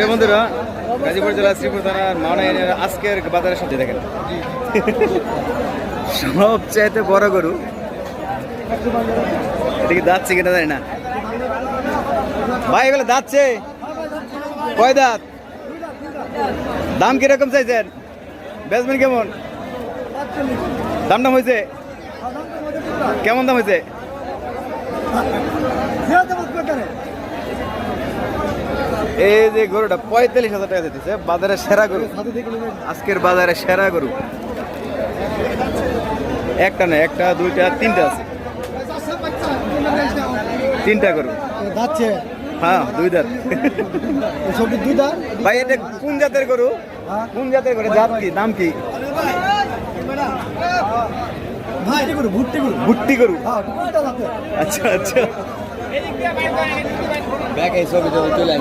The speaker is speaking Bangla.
বন্ধুরা, গাজীপুর জেলা শ্রীপুর থানার মাওনা ইউনিয়নের আজকের বাজারের সাথে দেখেন সবচাইতে বড় গরু। এদিকে যাচ্ছে কিনা জানি না ভাই, এগুলো যাচ্ছে কয় দাঁত? দাম কিরকম চাইছেন? বেচবেন কেমন? দাম দাম হয়েছে কেমন? দাম হয়েছে এই যে গরুটা 45,000 টাকা দিতেছে। বাজারের সেরা গরু, আজকের বাজারে সেরা গরু। একটা না, একটা দুইটা তিনটা আছে, তিনটা গরু যাচ্ছে। হ্যাঁ, দুই দাঁত। দুই দাঁত ভাই, এটা কোন জাতের গরু? কোন জাতের গরু? জাত কি? নাম কি? ভুট্টি গরু। আচ্ছা আচ্ছা।